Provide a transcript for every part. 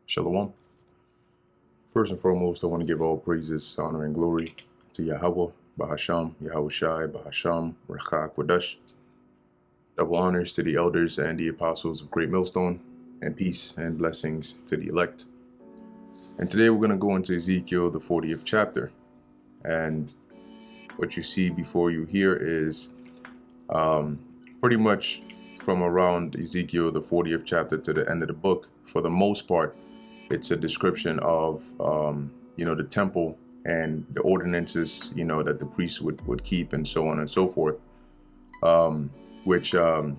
Shalom. First and foremost, I want to give all praises, honor, and glory to Yahweh, Bahasham, Yahweh Shai, Bahasham, Recha, Kodesh. Double honors to the elders and the apostles of Great Millstone, and peace and blessings to the elect. And today we're going to go into Ezekiel, the 40th chapter. And what you see before you here is pretty much from around Ezekiel, the 40th chapter to the end of the book. For the most part, it's a description of, the temple and the ordinances, that the priests would keep and so on and so forth, which you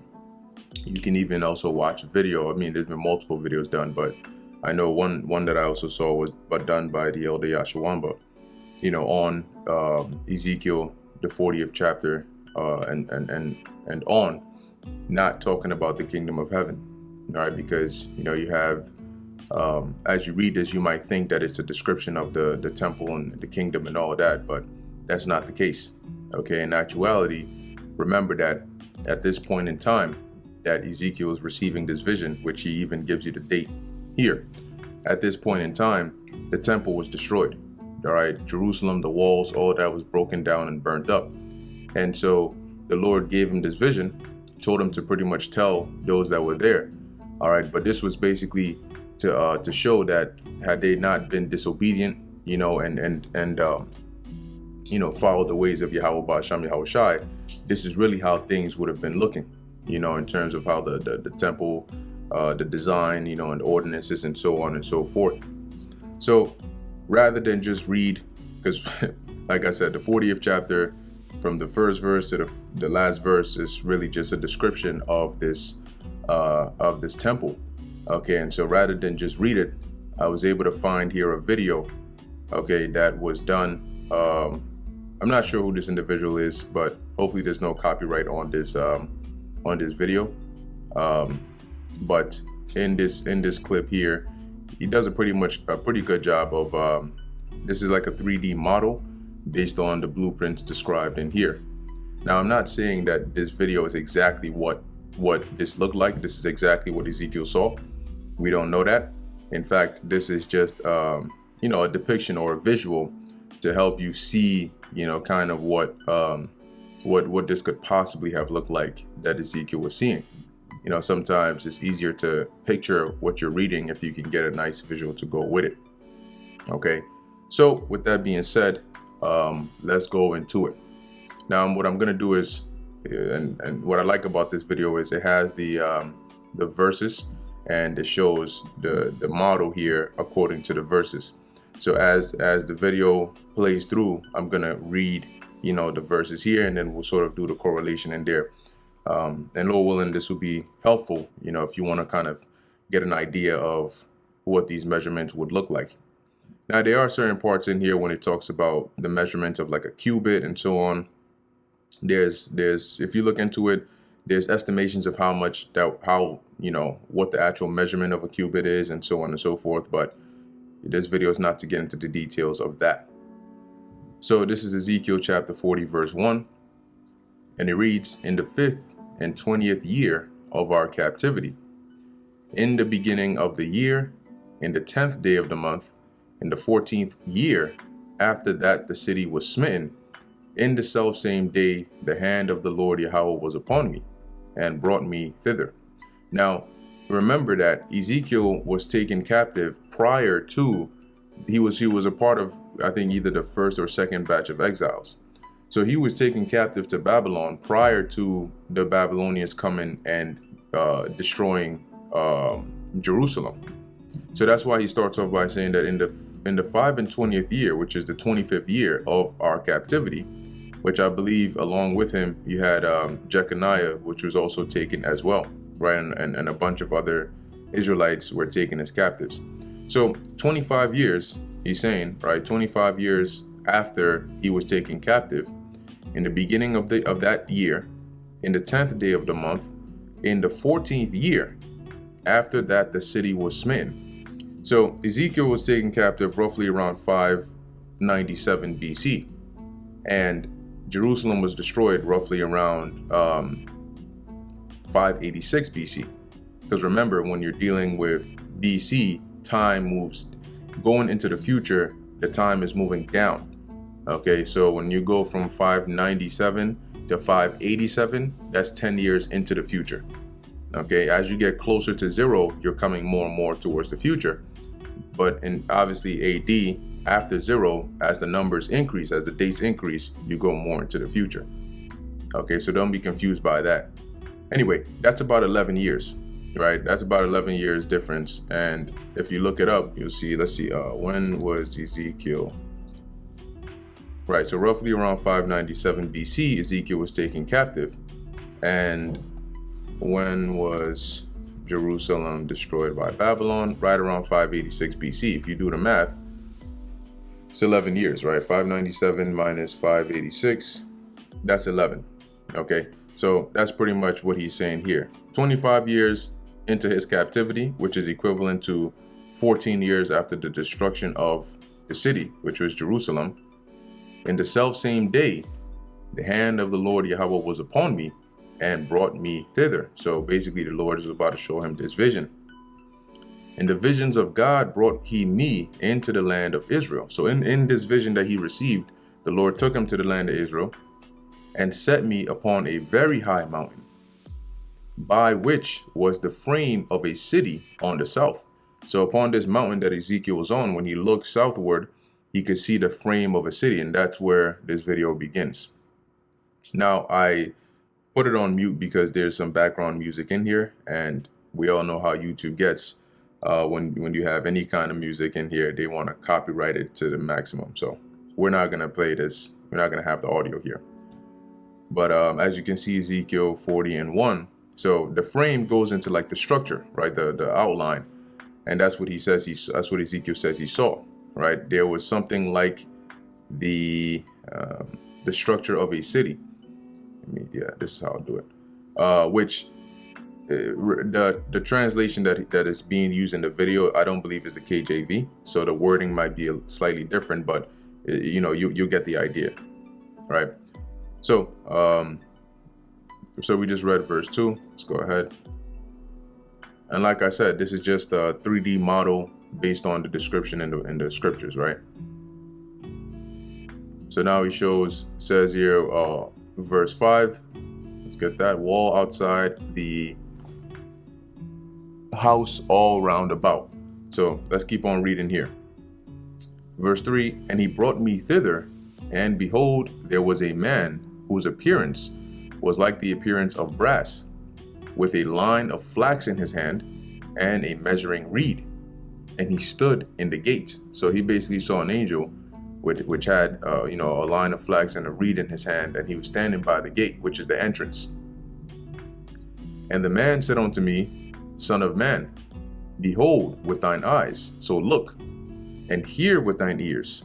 can even also watch a video. I mean, there's been multiple videos done, but I know one that I also saw was done by the elder Yashawamba, on Ezekiel, the 40th chapter, and on, not talking about the kingdom of heaven, all right? Because, you have, as you read this, you might think that it's a description of the temple and the kingdom and all of that, but that's not the case, okay? In actuality, remember that at this point in time that Ezekiel is receiving this vision, which he even gives you the date here. At this point in time, the temple was destroyed, all right? Jerusalem, the walls, all that was broken down and burnt up. And so the Lord gave him this vision, told him to pretty much tell those that were there, all right? But this was basically to show that had they not been disobedient, and followed the ways of Yahweh Ba'asham Yahweh Shai, this is really how things would have been looking, in terms of how the temple, the design, and ordinances and so on and so forth. So rather than just read, because like I said, the 40th chapter from the first verse to the last verse is really just a description of this temple. Okay, and so rather than just read it, I was able to find here a video, okay, that was done. I'm not sure who this individual is, but hopefully there's no copyright on this video. But in this clip here, he does a pretty good job of this is like a 3D model based on the blueprints described in here. Now, I'm not saying that this video is exactly what this looked like. This is exactly what Ezekiel saw. We don't know that. In fact, this is just a depiction or a visual to help you see, kind of what this could possibly have looked like that Ezekiel was seeing. Sometimes it's easier to picture what you're reading if you can get a nice visual to go with it. Okay, so with that being said, let's go into it. Now, what I'm gonna do is, and what I like about this video is it has the verses, and it shows the model here according to the verses. So as the video plays through, I'm gonna read the verses here, and then we'll sort of do the correlation in there. And Lord willing, this will be helpful, if you want to kind of get an idea of what these measurements would look like. Now, there are certain parts in here when it talks about the measurements of like a cubit and so on. There's if you look into it, there's estimations of what the actual measurement of a cubit is and so on and so forth. But this video is not to get into the details of that. So this is Ezekiel chapter 40, verse 1. And it reads, "In the 5th and 20th year of our captivity, in the beginning of the year, in the 10th day of the month, in the 14th year, after that the city was smitten, in the selfsame day the hand of the Lord Yahweh was upon me, and brought me thither." Now, remember that Ezekiel was taken captive prior to, he was a part of, I think, either the first or second batch of exiles. So he was taken captive to Babylon prior to the Babylonians coming and destroying Jerusalem. So that's why he starts off by saying that in the 5 and 20th year, which is the 25th year of our captivity, which I believe along with him you had Jeconiah, which was also taken as well, right? And a bunch of other Israelites were taken as captives. So 25 years, he's saying, right? 25 years after he was taken captive, in the beginning of that year, in the 10th day of the month, in the 14th year, after that the city was smitten. So Ezekiel was taken captive roughly around 597 BC, and Jerusalem was destroyed roughly around 586 BC. Because remember, when you're dealing with BC, time moves going into the future, the time is moving down. Okay, so when you go from 597 to 587, that's 10 years into the future. Okay, as you get closer to zero, you're coming more and more towards the future. But in obviously AD, after zero, as the numbers increase, as the dates increase, you go more into the future. Okay, so don't be confused by that. Anyway, that's about 11 years, right? That's about 11 years difference. And if you look it up, you'll see, let's see, when was Ezekiel? Right, so roughly around 597 BC, Ezekiel was taken captive. And when was Jerusalem destroyed by Babylon? Right around 586 BC. If you do the math, it's 11 years, right? 597 minus 586, that's 11. Okay, so that's pretty much what he's saying here. 25 years into his captivity, which is equivalent to 14 years after the destruction of the city, which was Jerusalem. In the self-same day, the hand of the Lord Yahweh was upon me and brought me thither. So basically the Lord is about to show him this vision. In the visions of God brought he me into the land of Israel. So in this vision that he received, the Lord took him to the land of Israel and set me upon a very high mountain, by which was the frame of a city on the south. So upon this mountain that Ezekiel was on, when he looked southward, he could see the frame of a city, and that's where this video begins. Now, I put it on mute because there's some background music in here, and we all know how YouTube gets. When you have any kind of music in here, they want to copyright it to the maximum. So we're not going to play this. We're not going to have the audio here. But as you can see, Ezekiel 40:1. So the frame goes into like the structure, right? The outline. And that's what he says. That's what Ezekiel says he saw, right? There was something like the structure of a city. Yeah, this is how I'll do it. Which the translation that is being used in the video, I don't believe is the KJV. So the wording might be slightly different, but you'll get the idea, right? So, so we just read verse 2. Let's go ahead. And like I said, this is just a 3D model based on the description in the scriptures, right? So now he says here, verse 5. Let's get that. Wall outside the house all round about. So let's keep on reading here. Verse 3, and he brought me thither, and behold, there was a man whose appearance was like the appearance of brass, with a line of flax in his hand and a measuring reed. And he stood in the gate. So he basically saw an angel which had a line of flax and a reed in his hand, and he was standing by the gate, which is the entrance. And the man said unto me, Son of man, behold with thine eyes, so look, and hear with thine ears,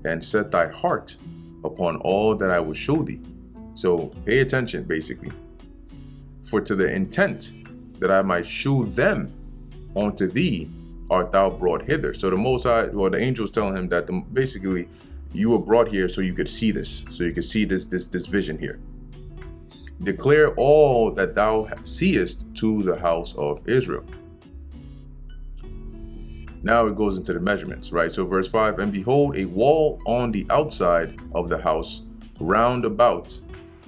and set thy heart upon all that I will show thee. So pay attention, basically. For to the intent that I might shew them unto thee art thou brought hither. So the Most High, the angel is telling him that basically you were brought here so you could see this, this vision here. Declare all that thou seest to the house of Israel. Now it goes into the measurements, right? So verse 5, and behold, a wall on the outside of the house round about,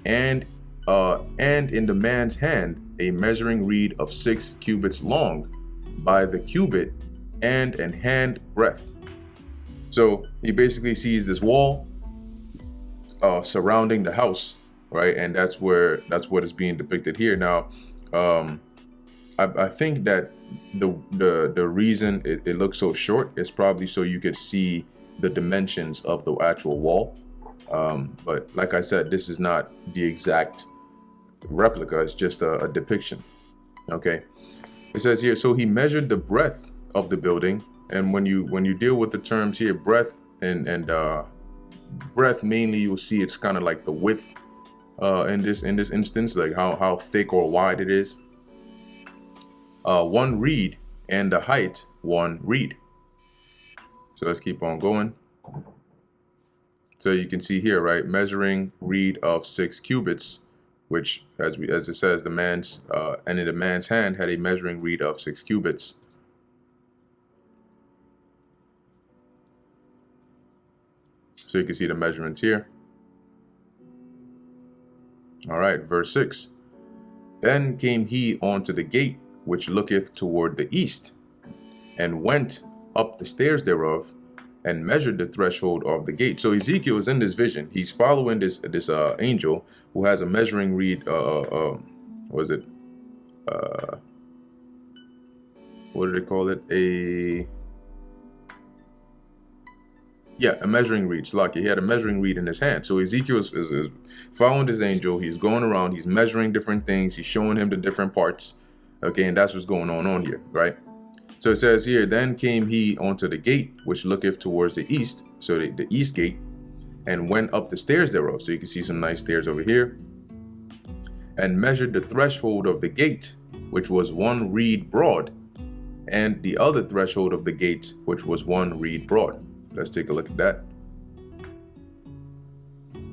and in the man's hand a measuring reed of 6 cubits long by the cubit and an hand breadth. So he basically sees this wall surrounding the house, right? And that's what is being depicted here. Now, I think that the reason it looks so short is probably so you could see the dimensions of the actual wall. But like I said, this is not the exact replica, it's just a depiction. Okay, it says here, so he measured the breadth of the building. And when you deal with the terms here, breadth and breadth, mainly you'll see it's kind of like the width in this instance, like how thick or wide it is. 1 reed, and the height 1 reed. So let's keep on going. So you can see here, right, measuring reed of 6 cubits, which as it says, the man's and in the man's hand had a measuring reed of 6 cubits. So you can see the measurements here. All right, verse 6. Then came he unto the gate which looketh toward the east, and went up the stairs thereof, and measured the threshold of the gate. So Ezekiel is in this vision. He's following this angel who has a measuring reed. What is it? What do they call it? A measuring reed. Lucky. He had a measuring reed in his hand. So Ezekiel is following this angel. He's going around. He's measuring different things. He's showing him the different parts. Okay, and that's what's going on here, right? So it says here, then came he unto the gate which looketh towards the east, so the east gate, and went up the stairs thereof. So you can see some nice stairs over here, and measured the threshold of the gate, which was 1 reed broad, and the other threshold of the gate, which was 1 reed broad. Let's take a look at that.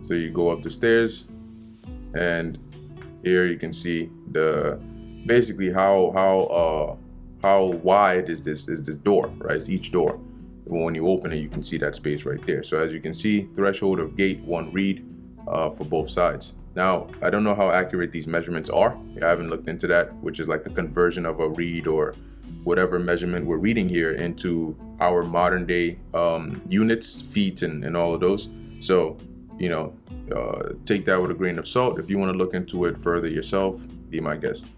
So you go up the stairs, and here you can see basically how wide is this door, right? It's each door. When you open it, you can see that space right there. So as you can see, threshold of gate 1 reed for both sides. Now, I don't know how accurate these measurements are. I haven't looked into that, which is like the conversion of a reed or whatever measurement we're reading here into our modern day units, feet, and all of those. So, take that with a grain of salt. If you want to look into it further yourself, be my guest.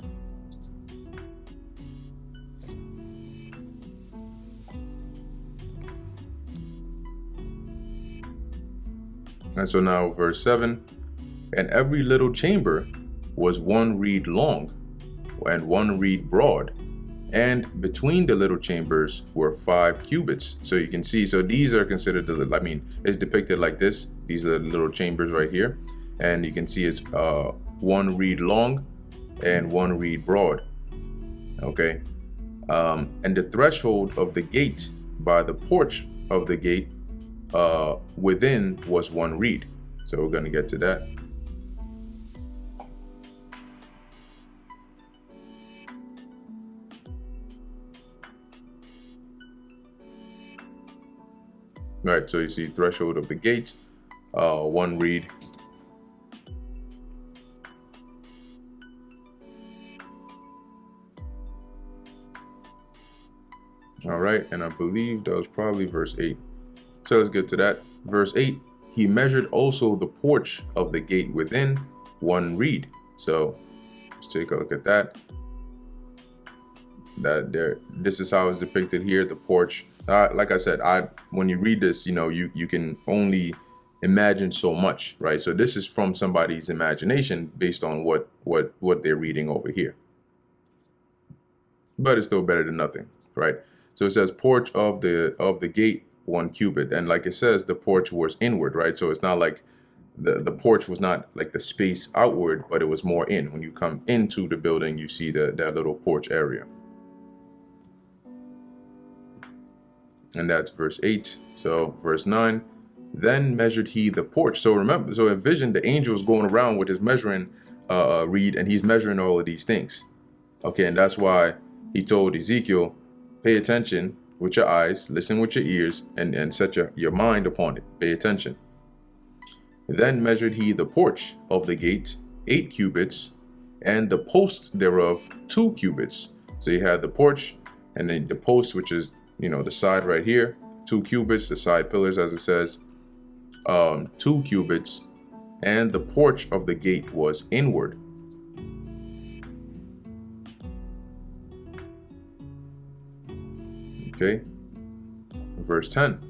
And so now verse 7, and every little chamber was 1 reed long and 1 reed broad, and between the little chambers were 5 cubits. So you can see, so these are considered it's depicted like this. These are the little chambers right here. And you can see it's 1 reed long and 1 reed broad. Okay. And the threshold of the gate by the porch of the gate within was 1 reed. So we're going to get to that. All right, so you see threshold of the gate, 1 reed. All right, and I believe that was probably verse 8. So let's get to that. Verse 8, he measured also the porch of the gate within 1 reed. So let's take a look at that. This is how it's depicted here, the porch. Like I said, when you read this, you can only imagine so much, right? So this is from somebody's imagination based on what they're reading over here. But it's still better than nothing, right? So it says porch of the gate 1 cubit, and like it says, the porch was inward, right? So it's not like the porch was not like the space outward, but it was more in. When you come into the building, you see that little porch area. And that's verse 8. So verse 9, then measured he the porch. So remember, so envision the angel is going around with his measuring reed, and he's measuring all of these things. Okay, and that's why he told Ezekiel, pay attention with your eyes, listen with your ears, and set your mind upon it. Pay attention. Then measured he the porch of the gate 8 cubits, and the posts thereof 2 cubits. So you had the porch, and then the post, which is the side right here, 2 cubits, the side pillars, as it says, 2 cubits, and the porch of the gate was inward. Okay, verse 10,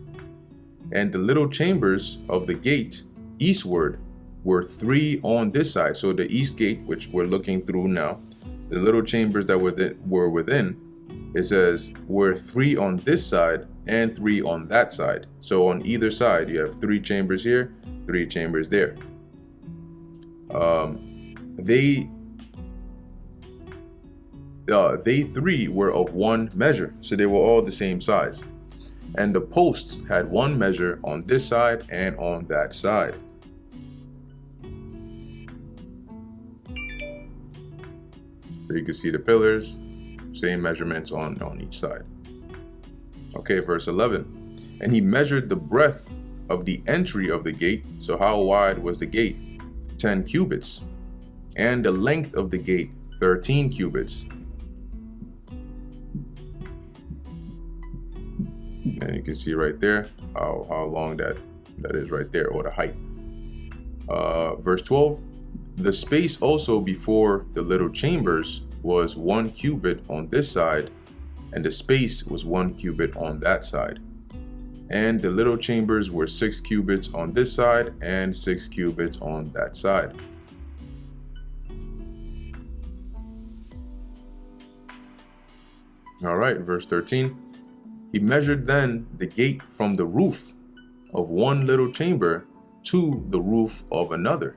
and the little chambers of the gate eastward were 3 on this side. So the east gate, which we're looking through now, the little chambers that were within, it says were 3 on this side and 3 on that side. So on either side, you have 3 chambers here, 3 chambers there. They 3 were of 1 measure, so they were all the same size. And the posts had 1 measure on this side and on that side. So you can see the pillars, same measurements on each side. Okay, verse 11. And he measured the breadth of the entry of the gate. So how wide was the gate? 10 cubits. And the length of the gate, 13 cubits. And you can see right there how long that is right there, or the height. Verse 12, the space also before the little chambers was 1 cubit on this side, and the space was 1 cubit on that side. And the little chambers were 6 cubits on this side and 6 cubits on that side. All right, verse 13. He measured then the gate from the roof of one little chamber to the roof of another.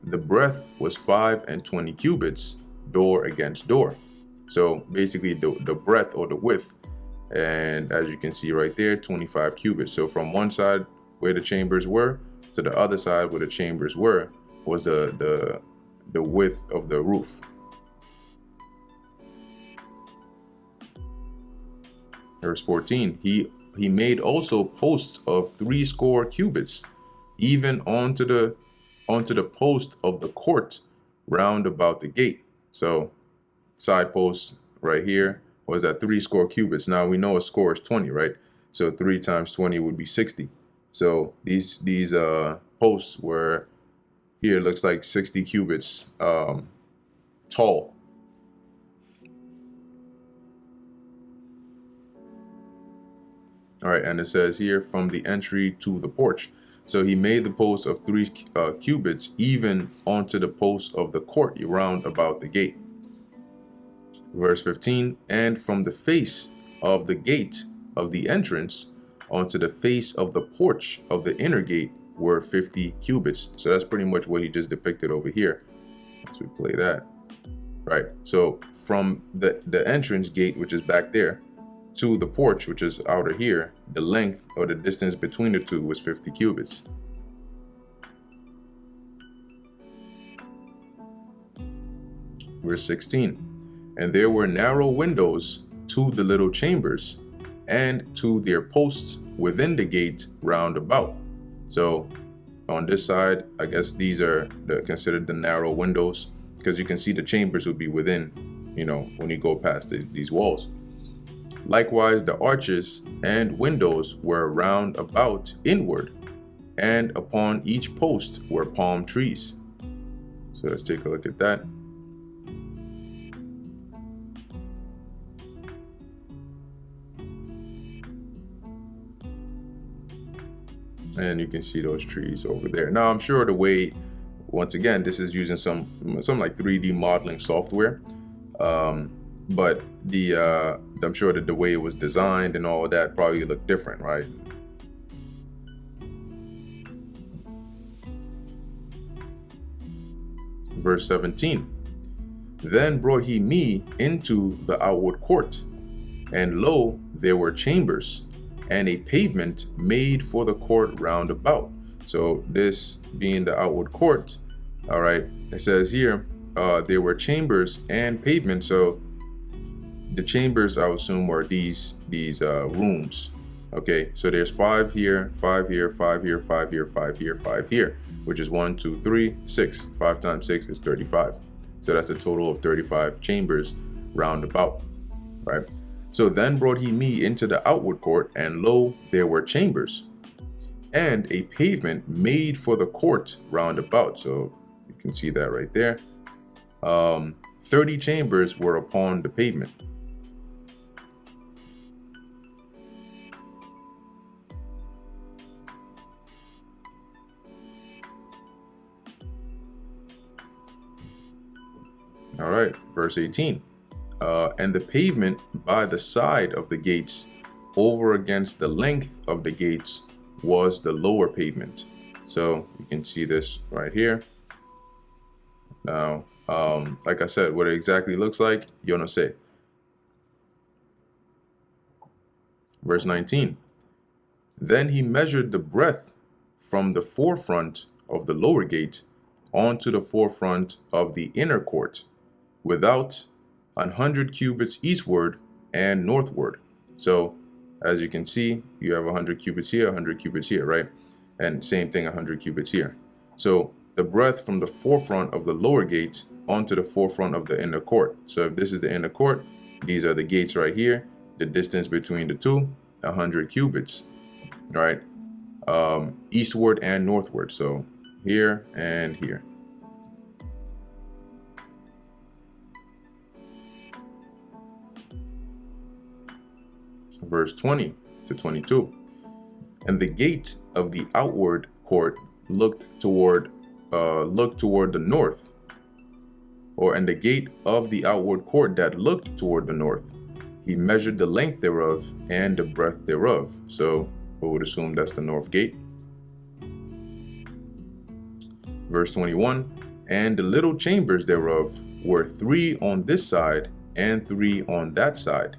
The breadth was 25 cubits, door against door. So basically the breadth or the width, and as you can see right there, 25 cubits. So from one side where the chambers were to the other side where the chambers were was the width of the roof. Verse 14, he made also posts of 80 cubits, even onto the post of the court round about the gate. So side posts right here was at 80 cubits. Now we know a score is 20, right? So 3 times 20 would be 60. So these posts were, here it looks like 60 cubits tall. All right, and it says here, from the entry to the porch. So he made the posts of 3 cubits, even onto the posts of the court round about the gate. Verse 15, and from the face of the gate of the entrance onto the face of the porch of the inner gate were 50 cubits. So that's pretty much what he just depicted over here. Let's replay that. Right, so from the entrance gate, which is back there, to the porch, which is outer here, the length or the distance between the two was 50 cubits. Verse 16, and there were narrow windows to the little chambers and to their posts within the gate round about. So on this side, I guess these are considered the narrow windows, because you can see the chambers would be within, when you go past these walls. Likewise, the arches and windows were round about inward, and upon each post were palm trees. So let's take a look at that. And you can see those trees over there. Now, I'm sure the way, once again, this is using some like 3D modeling software. But I'm sure that the way it was designed and all of that probably looked different, right? Verse 17, then brought he me into the outward court, and lo, there were chambers, and a pavement made for the court round about. So this being the outward court, all right, it says here, there were chambers and pavement. So the chambers, I would assume, were these rooms. Okay, so there's 5 here, 5 here, 5 here, 5 here, 5 here, 5 here, which is 1, 2, 3, 6. 5 times 6 is 35. So that's a total of 35 chambers round about, right? So then brought he me into the outward court, and lo, there were chambers, and a pavement made for the court round about. So you can see that right there. 30 chambers were upon the pavement. All right, verse 18. And the pavement by the side of the gates over against the length of the gates was the lower pavement. So you can see this right here. Now, like I said, what it exactly looks like, yo no sé. Verse 19. Then he measured the breadth from the forefront of the lower gate onto the forefront of the inner court, without 100 cubits eastward and northward. So as you can see, you have 100 cubits here, 100 cubits here, right? And same thing, 100 cubits here. So the breadth from the forefront of the lower gate onto the forefront of the inner court. So if this is the inner court, these are the gates right here. The distance between the two, 100 cubits, right? Eastward and northward. So here and here. Verse 20 to 22. And the gate of the outward court looked toward the north, and the gate of the outward court that looked toward the north, he measured the length thereof and the breadth thereof. So we would assume that's the north gate. Verse 21, and the little chambers thereof were 3 on this side and 3 on that side.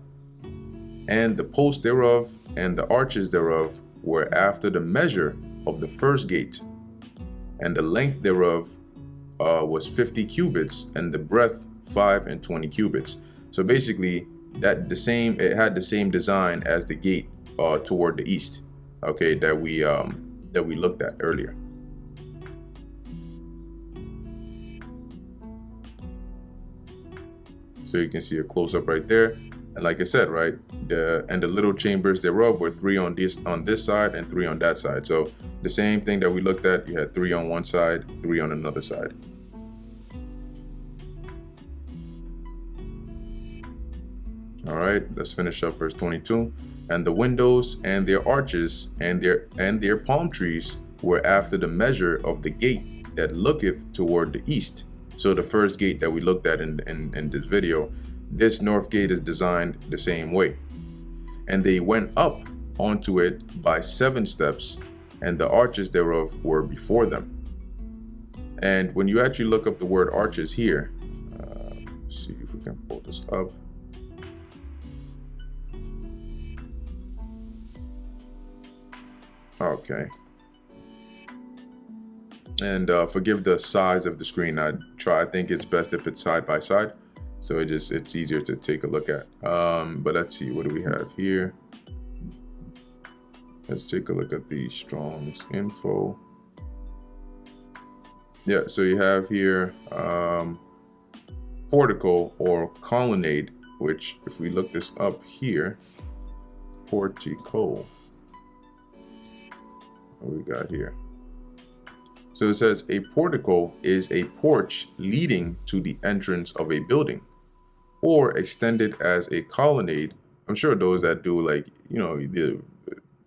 And the posts thereof and the arches thereof were after the measure of the first gate. And the length thereof was 50 cubits, and the breadth 5 and 20 cubits. So basically, it had the same design as the gate toward the east, okay, that we looked at earlier. So you can see a close-up right there. And like I said, right, the little chambers thereof were 3 on this side and 3 on that side. So the same thing that we looked at, you had 3 on one side, 3 on another side. All right, let's finish up verse 22. And the windows and their arches and their palm trees were after the measure of the gate that looketh toward the east. So the first gate that we looked at in this video, this north gate is designed the same way. And they went up onto it by 7 steps, and the arches thereof were before them. And when you actually look up the word arches here, let's see if we can pull this up. Okay. And forgive the size of the screen. I think it's best if it's side by side, so it's easier to take a look at. But let's see, what do we have here? Let's take a look at the Strong's info. Yeah, so you have here portico or colonnade, which if we look this up here, portico. What we got here? So it says a portico is a porch leading to the entrance of a building, or extended as a colonnade. I'm sure those that do, like, you know,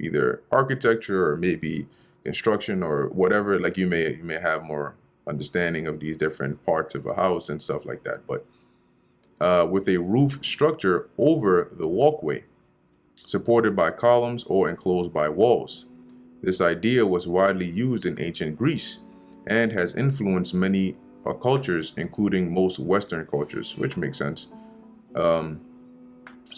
either architecture or maybe construction or whatever, like you may have more understanding of these different parts of a house and stuff like that. But with a roof structure over the walkway, supported by columns or enclosed by walls. This idea was widely used in ancient Greece and has influenced many cultures, including most Western cultures, which makes sense. So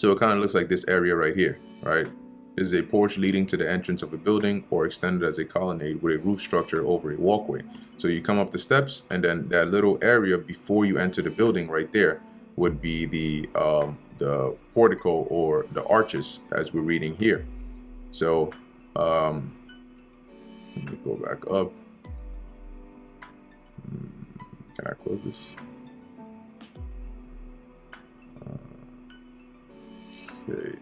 it kind of looks like this area right here, right? This is a porch leading to the entrance of a building or extended as a colonnade with a roof structure over a walkway. So you come up the steps, and then that little area before you enter the building right there would be the portico or the arches, as we're reading here. So let me go back up. Can I close this? Okay.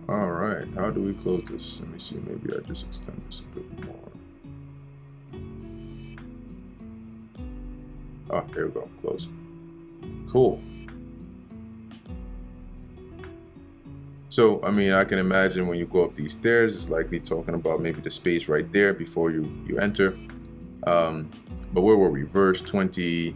All right. How do we close this? Let me see. Maybe I just extend this a bit more. Ah, there we go. Close. Cool. So, I mean, I can imagine when you go up these stairs, it's likely talking about maybe the space right there before you enter. But where were we? Verse 22,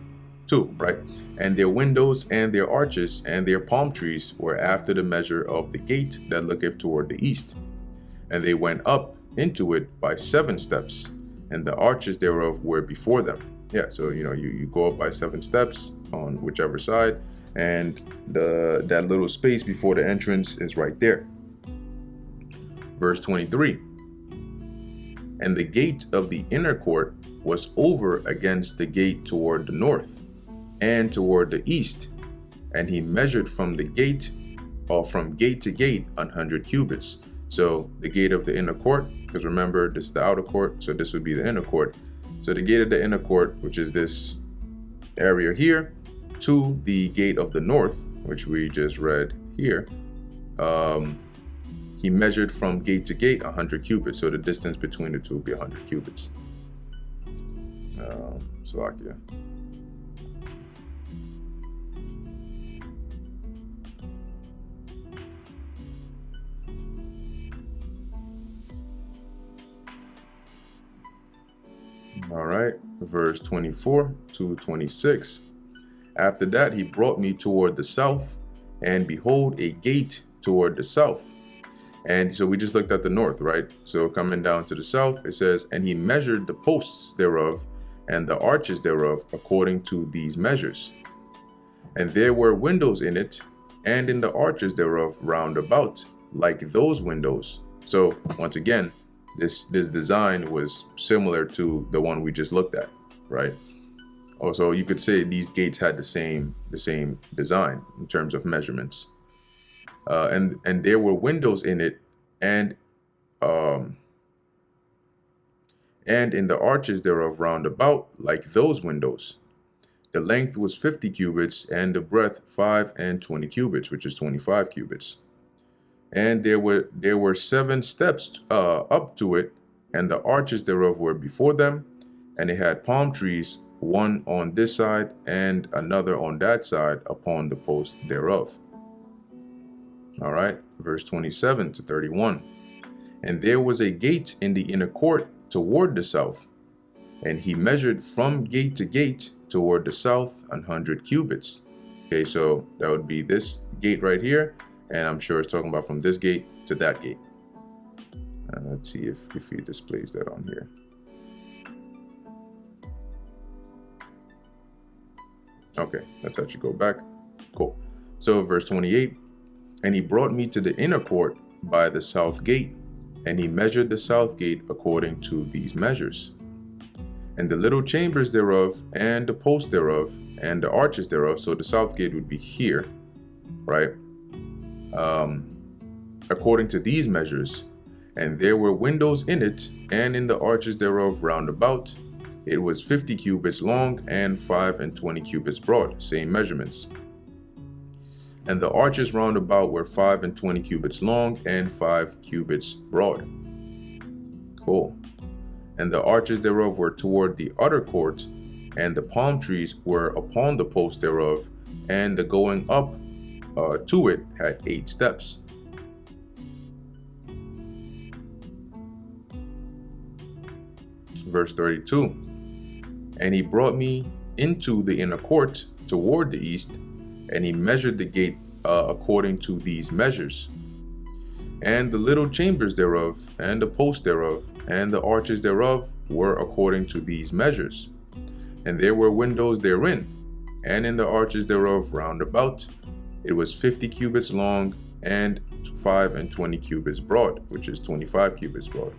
right? And their windows and their arches and their palm trees were after the measure of the gate that looketh toward the east. And they went up into it by 7 steps, and the arches thereof were before them. Yeah, so, you know, you go up by 7 steps on whichever side, and that little space before the entrance is right there. Verse 23. And the gate of the inner court was over against the gate toward the north and toward the east, and he measured from the gate or from gate to gate 100 cubits. So the gate of the inner court, because remember, this is the outer court, so this would be the inner court. So the gate of the inner court, which is this area here, to the gate of the north, which we just read here, he measured from gate to gate 100 cubits. So the distance between the two would be 100 cubits. Slovakia. All right, verse 24 to 26. After that, he brought me toward the south, and behold, a gate toward the south. And so we just looked at the north, right? So coming down to the south, it says, and he measured the posts thereof and the arches thereof according to these measures. And there were windows in it, and in the arches thereof round about, like those windows. So once again, this design was similar to the one we just looked at, right? Also, you could say these gates had the same design in terms of measurements. And there were windows in it, and in the arches thereof round about, like those windows. The length was 50 cubits, and the breadth 5 and 20 cubits, which is 25 cubits. And there were 7 steps up to it, and the arches thereof were before them, and it had palm trees, one on this side and another on that side upon the post thereof. All right, verse 27 to 31. And there was a gate in the inner court toward the south, and he measured from gate to gate toward the south 100 cubits. Okay, so that would be this gate right here, and I'm sure it's talking about from this gate to that gate. Let's see if he displays that on here. Okay, let's actually go back. Cool. So verse 28, and he brought me to the inner court by the south gate, and he measured the south gate according to these measures. And the little chambers thereof, and the posts thereof, and the arches thereof, so the south gate would be here, right? According to these measures, and there were windows in it, and in the arches thereof round about. It was 50 cubits long and 5 and 20 cubits broad, same measurements. And the arches round about were 5 and 20 cubits long and 5 cubits broad. Cool. And the arches thereof were toward the outer court, and the palm trees were upon the posts thereof, and the going up to it had 8 steps. Verse 32. And he brought me into the inner court toward the east, and he measured the gate according to these measures. And the little chambers thereof, and the posts thereof, and the arches thereof were according to these measures. And there were windows therein, and in the arches thereof round about. It was 50 cubits long, and 5 and 20 cubits broad, which is 25 cubits broad.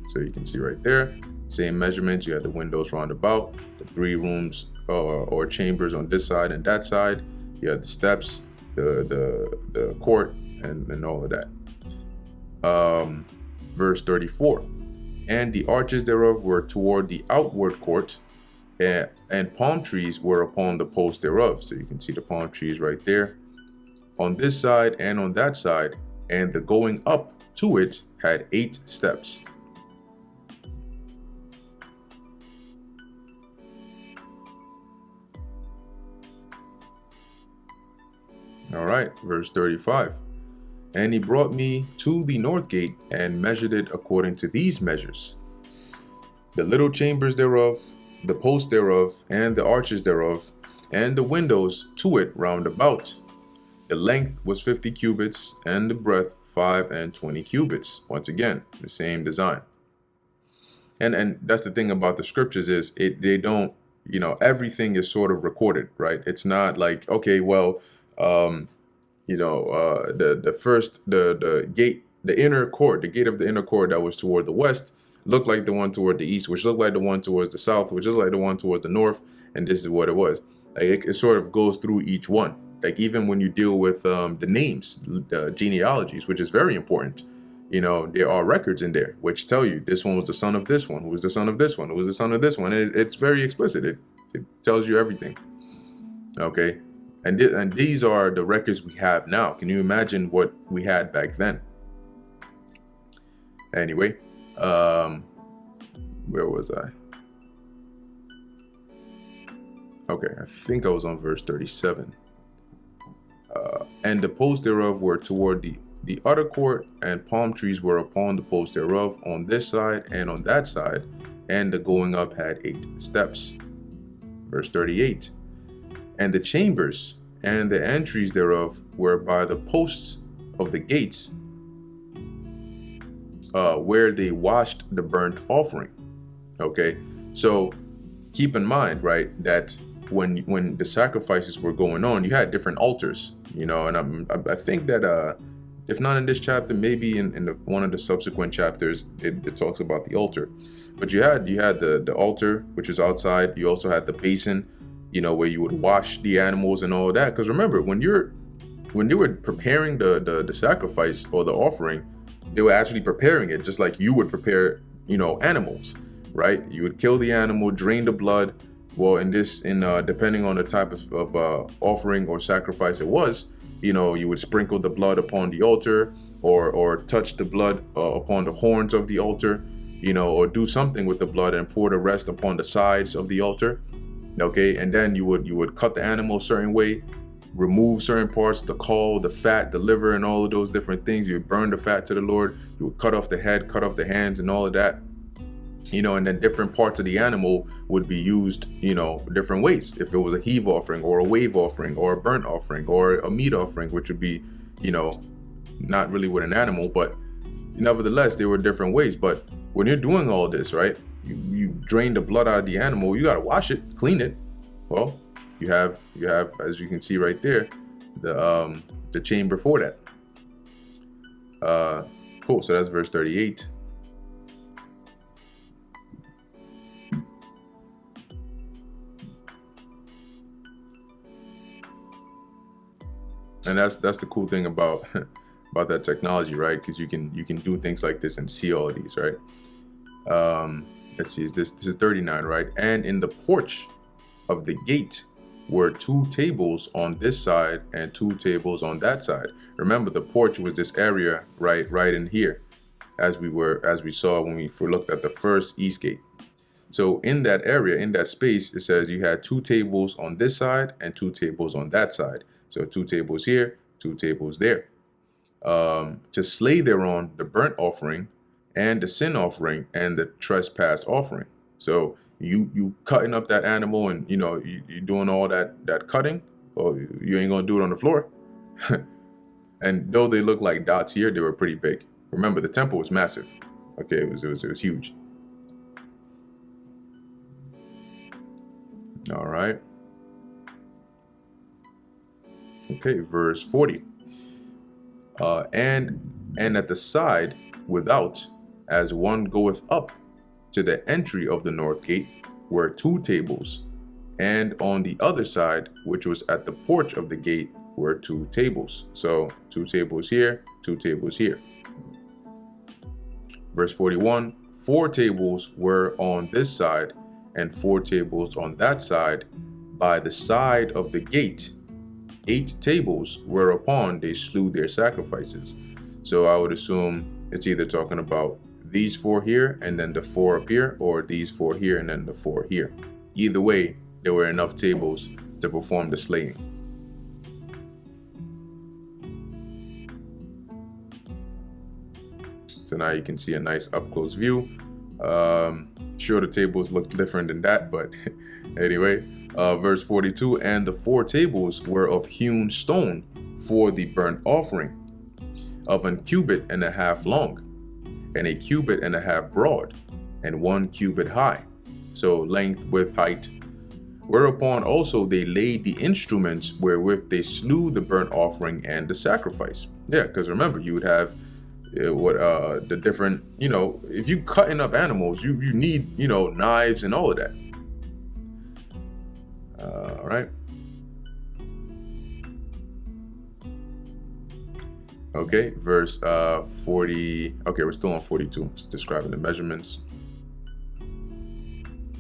So you can see right there, same measurements. You have the windows round about, the 3 rooms or chambers on this side and that side. You have the steps, the court, and all of that. Verse 34. And the arches thereof were toward the outward court, and palm trees were upon the posts thereof. So you can see the palm trees right there on this side and on that side, and the going up to it had 8 steps. All right, verse 35. And he brought me to the north gate and measured it according to these measures. The little chambers thereof, the posts thereof, and the arches thereof, and the windows to it round about. The length was 50 cubits, and the breadth 5 and 20 cubits. Once again, the same design. And that's the thing about the scriptures is they don't, everything is sort of recorded, right? It's not like, okay, well, the gate, the inner court, the gate of the inner court that was toward the west looked like the one toward the east, which looked like the one towards the south, which is like the one towards the north, and this is what it was. Like it sort of goes through each one, Like even when you deal with the names, the genealogies, which is very important, there are records in there which tell you this one was the son of this one, who was the son of this one, who was the son of this one. It's very explicit. It tells you everything. Okay, and these are the records we have now. Can you imagine what we had back then? Anyway, where was I? Okay, I think I was on verse 37. And the posts thereof were toward the other court, and palm trees were upon the posts thereof on this side and on that side, and the going up had 8 steps. Verse 38. And the chambers and the entries thereof were by the posts of the gates, where they washed the burnt offering. Okay, so keep in mind, right, that when the sacrifices were going on, you had different altars, and I think that if not in this chapter, maybe in one of the subsequent chapters, it talks about the altar. But you had the altar, which is outside. You also had the basin, where you would wash the animals and all that. Because remember, when they were preparing the sacrifice or the offering, they were actually preparing it just like you would prepare, animals, right? You would kill the animal, drain the blood. Well, depending on the type of offering or sacrifice it was, you would sprinkle the blood upon the altar, or touch the blood upon the horns of the altar, or do something with the blood and pour the rest upon the sides of the altar. Okay, and then you would cut the animal a certain way, remove certain parts, the caul, the fat, the liver, and all of those different things. You would burn the fat to the Lord. You would cut off the head, cut off the hands, and all of that. And then different parts of the animal would be used, different ways. If it was a heave offering or a wave offering or a burnt offering or a meat offering, which would be, not really with an animal, but nevertheless, there were different ways. But when you're doing all this, right, you drain the blood out of the animal, you got to wash it, clean it. Well, you have, as you can see right there, the chamber for that. Cool. So that's verse 38. And that's the cool thing about that technology, right? Because you can do things like this and see all of these, right? Let's see, this is 39, right? And in the porch of the gate were 2 tables on this side and 2 tables on that side. Remember, the porch was this area right in here, as we saw when we looked at the first east gate. So in that area, in that space, it says you had 2 tables on this side and 2 tables on that side. So 2 tables here, 2 tables there. To slay thereon the burnt offering and the sin offering and the trespass offering. So you cutting up that animal, and you doing all that cutting, or you ain't gonna do it on the floor. And though they look like dots here, they were pretty big. Remember, the temple was massive. Okay, it was huge. All right. Okay, verse 40. And at the side without, as one goeth up to the entry of the north gate, were 2 tables, and on the other side, which was at the porch of the gate, were 2 tables. So 2 tables here, 2 tables here. Verse 41, 4 tables were on this side, and 4 tables on that side, by the side of the gate. 8 tables whereupon they slew their sacrifices. So I would assume it's either talking about these 4 here and then the 4 up here, or these 4 here and then the 4 here. Either way, there were enough tables to perform the slaying. So now you can see a nice up close view. Sure, the tables look different than that, but anyway. Verse 42, and the 4 tables were of hewn stone for the burnt offering, of 1 cubit and a half long, and 1 cubit and a half broad, and 1 cubit high, so length, width, height. Whereupon also they laid the instruments wherewith they slew the burnt offering and the sacrifice. Yeah, because remember, you would have the different, if you cutting up animals, you need, knives and all of that. All right. Okay, verse 40. Okay, we're still on 42. It's describing the measurements.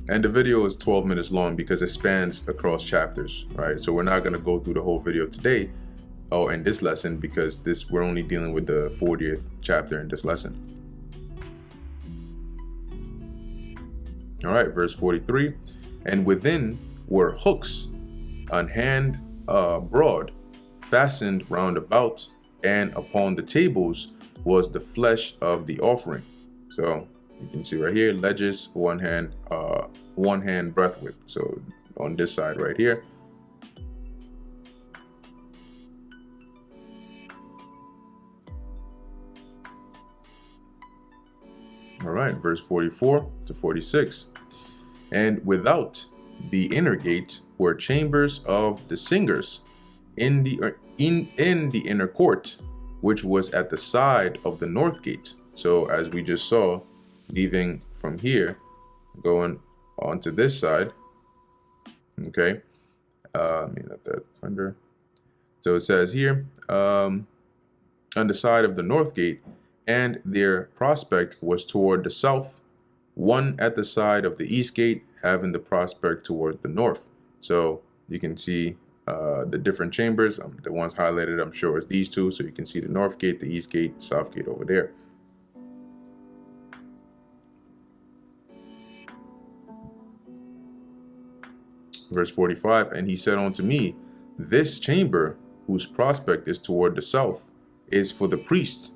And the video is 12 minutes long because it spans across chapters, right? So we're not going to go through the whole video today, in this lesson, because we're only dealing with the 40th chapter in this lesson. All right, verse 43. And within were hooks, an hand broad, fastened round about, and upon the tables was the flesh of the offering. So you can see right here, ledges, one hand breadth width. So on this side right here. All right, verse 44 to 46. And without the inner gate were chambers of the singers in the inner court, which was at the side of the north gate. So as we just saw, leaving from here, going onto this side. Okay, let me let that under. So it says here, on the side of the north gate, and their prospect was toward the south, one at the side of the east gate, having the prospect toward the north. So you can see the different chambers. The ones highlighted, I'm sure, is these two. So you can see the north gate, the east gate, south gate over there. Verse 45, and he said unto me, this chamber, whose prospect is toward the south, is for the priests,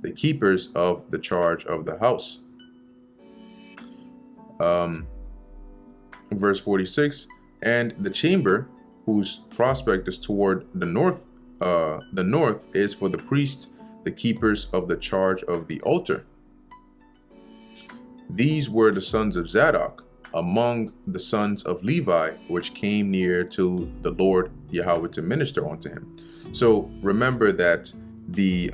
the keepers of the charge of the house. Verse 46, and the chamber whose prospect is toward the north is for the priests, the keepers of the charge of the altar. These were the sons of Zadok among the sons of Levi, which came near to the Lord Yahweh to minister unto him. So remember that the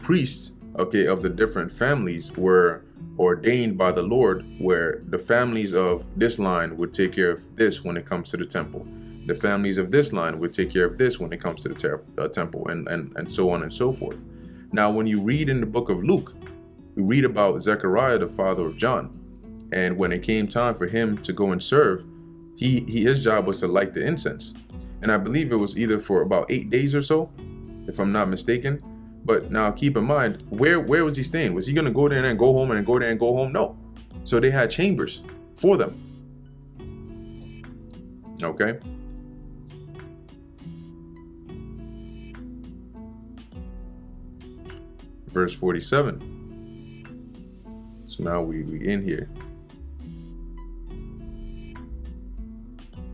priests, okay, of the different families were ordained by the Lord, where the families of this line would take care of this when it comes to the temple. The families of this line would take care of this when it comes to the temple, and so on and so forth. Now, when you read in the book of Luke, we read about Zechariah, the father of John. And when it came time for him to go and serve, his job was to light the incense. And I believe it was either for about 8 days or so, if I'm not mistaken. But now keep in mind, where was he staying? Was he going to go there and go home and go there and go home? No. So they had chambers for them. Okay. Verse 47. So now we in here.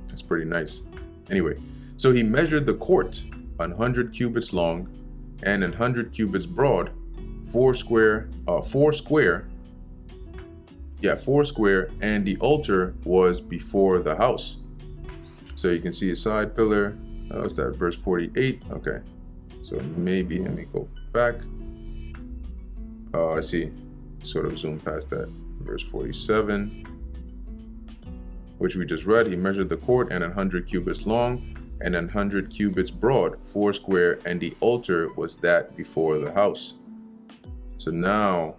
That's pretty nice. Anyway, so he measured the court 100 cubits long and 100 cubits broad, four square, and the altar was before the house. So you can see a side pillar. What's that? Verse 48. Okay. So maybe let me go back. I see. Sort of zoom past that. Verse 47, which we just read. He measured the court and 100 cubits long and 100 cubits broad, foursquare, and the altar was that before the house. So now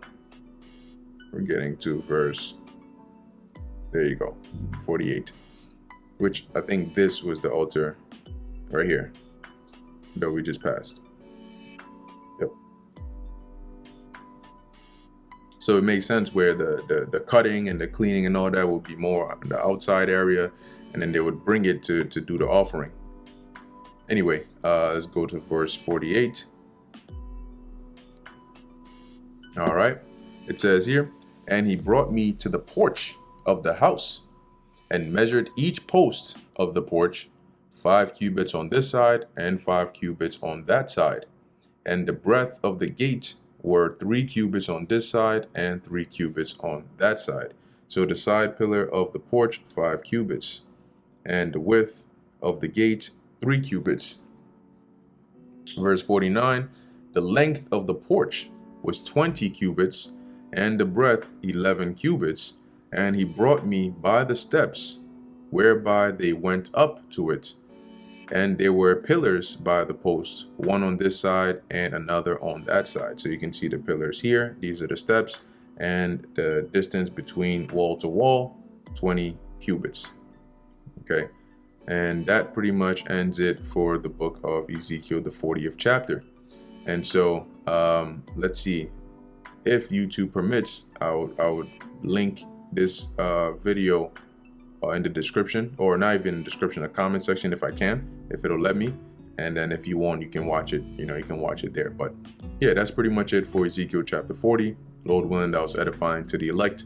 we're getting to verse, there you go, 48, which I think this was the altar right here that we just passed. Yep. So it makes sense where the cutting and the cleaning and all that would be more on the outside area, and then they would bring it to do the offering. Anyway, let's go to verse 48. All right. It says here, and he brought me to the porch of the house and measured each post of the porch 5 cubits on this side and 5 cubits on that side. And the breadth of the gate were 3 cubits on this side and 3 cubits on that side. So the side pillar of the porch, 5 cubits, and the width of the gate, 3 cubits. Verse 49, the length of the porch was 20 cubits, and the breadth 11 cubits. And he brought me by the steps whereby they went up to it, And there were pillars by the posts, one on this side and another on that side. So you can see the pillars here. These are the steps, and the distance between wall to wall, 20 cubits. Okay, and that pretty much ends it for the book of Ezekiel, the 40th chapter. And so let's see, if YouTube permits, I would link this video in the description, or not even in the description, the comment section, if I can, if it'll let me. And then if you want, you can watch it, you can watch it there. But yeah, that's pretty much it for Ezekiel chapter 40. Lord willing, that was edifying to the elect.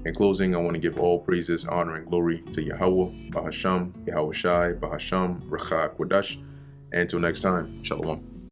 In closing, I want to give all praises, honor, and glory to Yahweh, Bahasham, Yahweh Shai, Bahasham, Racha Kwadash. And until next time, Shalom.